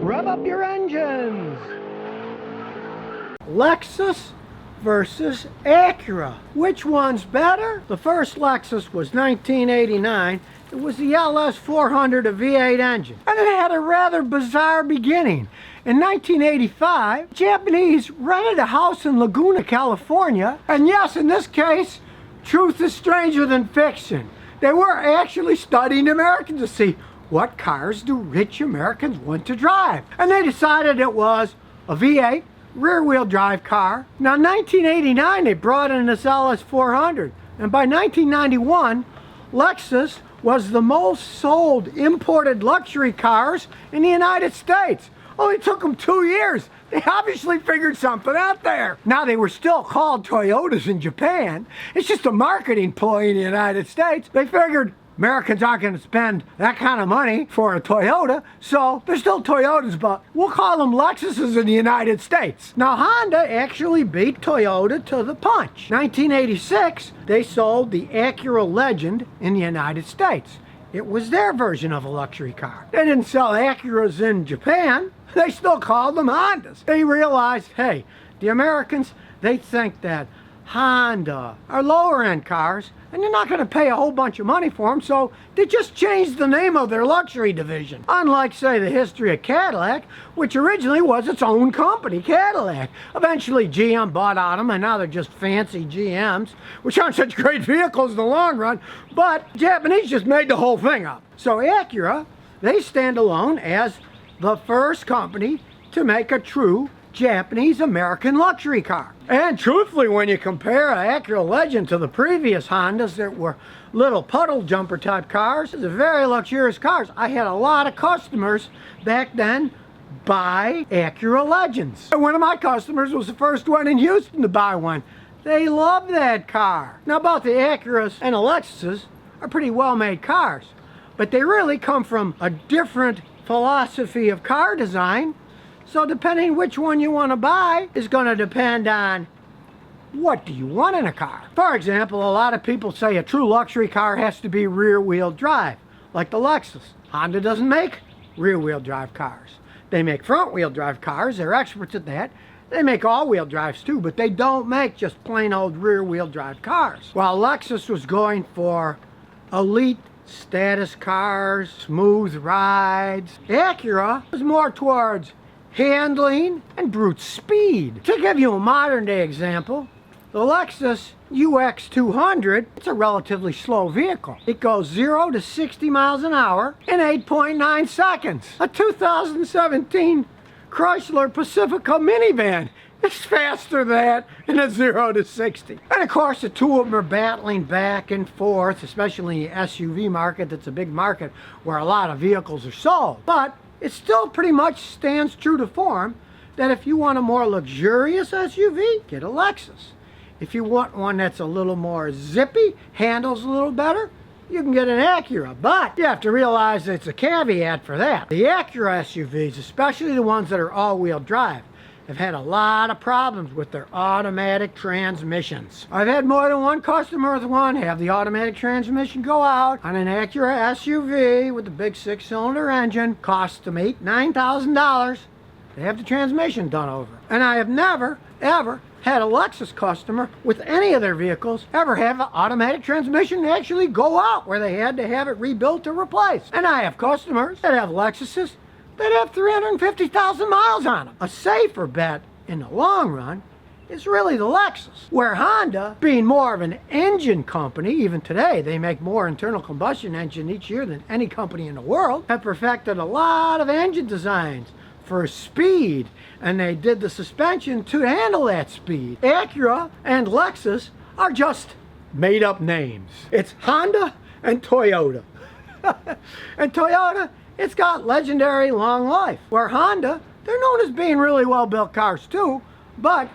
Rev up your engines! Lexus versus Acura. Which one's better? The first Lexus was 1989. It was the LS 400, a V8 engine. And it had a rather bizarre beginning. In 1985, Japanese rented a house in Laguna, California. And yes, in this case, truth is stranger than fiction. They were actually studying Americans to see what cars do rich Americans want to drive. And they decided it was a V8 rear-wheel drive car. Now, in 1989, they brought in this LS 400. And by 1991, Lexus was the most sold imported luxury cars in the United States. Only took them 2 years. They obviously figured something out there. Now, they were still called Toyotas in Japan. It's just a marketing ploy in the United States. They figured Americans aren't going to spend that kind of money for a Toyota, so they're still Toyotas, but we'll call them Lexuses in the United States. Now, Honda actually beat Toyota to the punch. 1986, they sold the Acura Legend in the United States. It was their version of a luxury car. They didn't sell Acuras in Japan. They still called them Hondas. They realized, hey, the Americans, they think that Honda are lower end cars and they're not going to pay a whole bunch of money for them, so they just changed the name of their luxury division. Unlike, say, the history of Cadillac, which originally was its own company, Cadillac. Eventually GM bought out them, and now they're just fancy GMs, which aren't such great vehicles in the long run, but Japanese just made the whole thing up. So Acura, they stand alone as the first company to make a true Japanese-American luxury car. And truthfully, when you compare an Acura Legend to the previous Hondas that were little puddle jumper type cars, they're very luxurious cars. I had a lot of customers back then buy Acura Legends. And one of my customers was the first one in Houston to buy one. They love that car. Now, both the Acuras and the Lexuses are pretty well-made cars, but they really come from a different philosophy of car design. So depending which one you want to buy is going to depend on what do you want in a car. For example, a lot of people say a true luxury car has to be rear-wheel drive, like the Lexus. Honda doesn't make rear-wheel drive cars. They make front-wheel drive cars. They're experts at that. They make all-wheel drives too, but they don't make just plain old rear-wheel drive cars. While Lexus was going for elite status cars, smooth rides, Acura was more towards handling and brute speed. To give you a modern day example, the Lexus UX200, it's a relatively slow vehicle. It goes 0 to 60 miles an hour in 8.9 seconds. A 2017 Chrysler Pacifica minivan is faster than that in a 0 to 60. And of course, the two of them are battling back and forth, especially in the SUV market. That's a big market where a lot of vehicles are sold. But it still pretty much stands true to form that if you want a more luxurious SUV, get a Lexus. If you want one that's a little more zippy, handles a little better, you can get an Acura. But you have to realize it's a caveat for that. The Acura SUVs, especially the ones that are all-wheel drive, have had a lot of problems with their automatic transmissions. I've had more than one customer with one have the automatic transmission go out on an Acura SUV with the big 6-cylinder engine. Cost them $8,000-9,000 to have the transmission done over. And I have never, ever had a Lexus customer with any of their vehicles ever have an automatic transmission actually go out where they had to have it rebuilt or replaced. And I have customers that have Lexuses that have 350,000 miles on them. A safer bet in the long run is really the Lexus, where Honda, being more of an engine company, even today they make more internal combustion engine each year than any company in the world, have perfected a lot of engine designs for speed, and they did the suspension to handle that speed. Acura and Lexus are just made up names. It's Honda and Toyota. And Toyota, it's got legendary long life. Where Honda, they're known as being really well-built cars too, but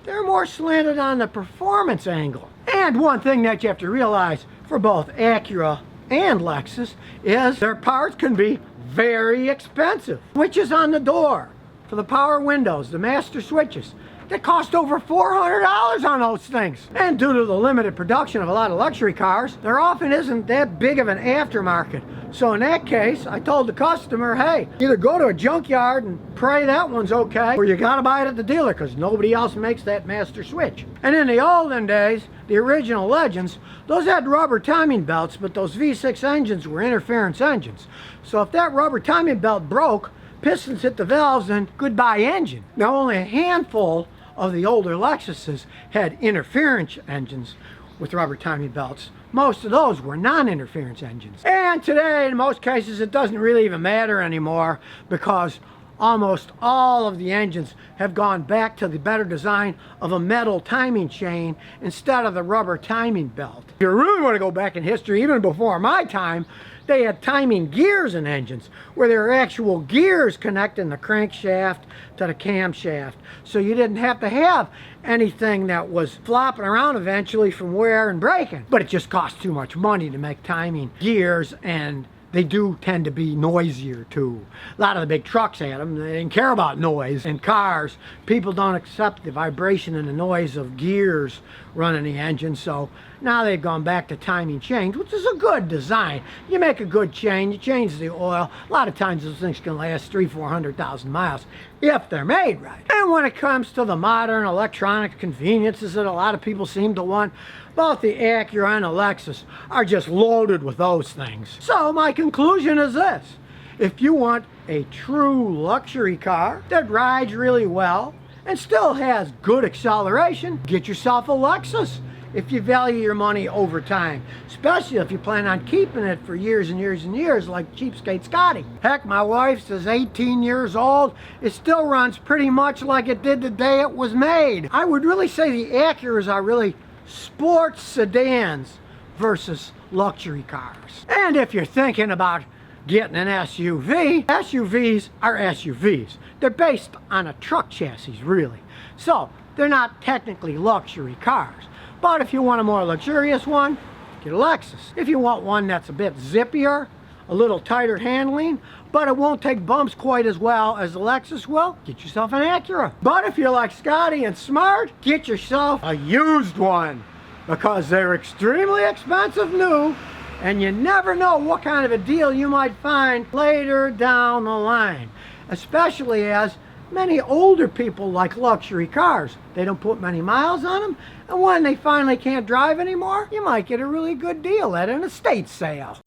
they're more slanted on the performance angle. And one thing that you have to realize for both Acura and Lexus is their parts can be very expensive. Switches on the door for the power windows, the master switches, They cost over $400 on those things. And due to the limited production of a lot of luxury cars, there often isn't that big of an aftermarket. So in that case, I told the customer, hey, either go to a junkyard and pray that one's okay, or you gotta buy it at the dealer because nobody else makes that master switch. And in the olden days, the original Legends, those had rubber timing belts, but those V6 engines were interference engines. So if that rubber timing belt broke, pistons hit the valves and goodbye engine. Now only a handful of the older Lexuses had interference engines with rubber timing belts. Most of those were non-interference engines. And today, in most cases, it doesn't really even matter anymore because almost all of the engines have gone back to the better design of a metal timing chain instead of the rubber timing belt. If you really want to go back in history, even before my time, they had timing gears in engines where there were actual gears connecting the crankshaft to the camshaft. So you didn't have to have anything that was flopping around eventually from wear and breaking. But it just cost too much money to make timing gears, and they do tend to be noisier too. A lot of the big trucks had them. They didn't care about noise. In cars, people don't accept the vibration and the noise of gears running the engine, so now they've gone back to timing chains, which is a good design. You make a good chain, you change the oil. A lot of times those things can last 300,000–400,000 miles if they're made right. And when it comes to the modern electronic conveniences that a lot of people seem to want, both the Acura and the Lexus are just loaded with those things. So my conclusion is this: if you want a true luxury car that rides really well and still has good acceleration, get yourself a Lexus if you value your money over time, especially if you plan on keeping it for years and years and years like cheapskate Scotty. Heck, my wife's is 18 years old. It still runs pretty much like it did the day it was made. I would really say the Acuras are really sports sedans versus luxury cars. And if you're thinking about getting an SUV, SUVs are SUVs. They're based on a truck chassis, really. So they're not technically luxury cars. But if you want a more luxurious one, get a Lexus. If you want one that's a bit zippier, a little tighter handling, but it won't take bumps quite as well as the Lexus will, get yourself an Acura. But if you're like Scotty and smart, get yourself a used one, because they're extremely expensive new, and you never know what kind of a deal you might find later down the line. Especially as many older people like luxury cars. They don't put many miles on them, and when they finally can't drive anymore, you might get a really good deal at an estate sale.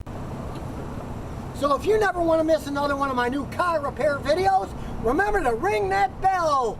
So if you never want to miss another one of my new car repair videos, remember to ring that bell.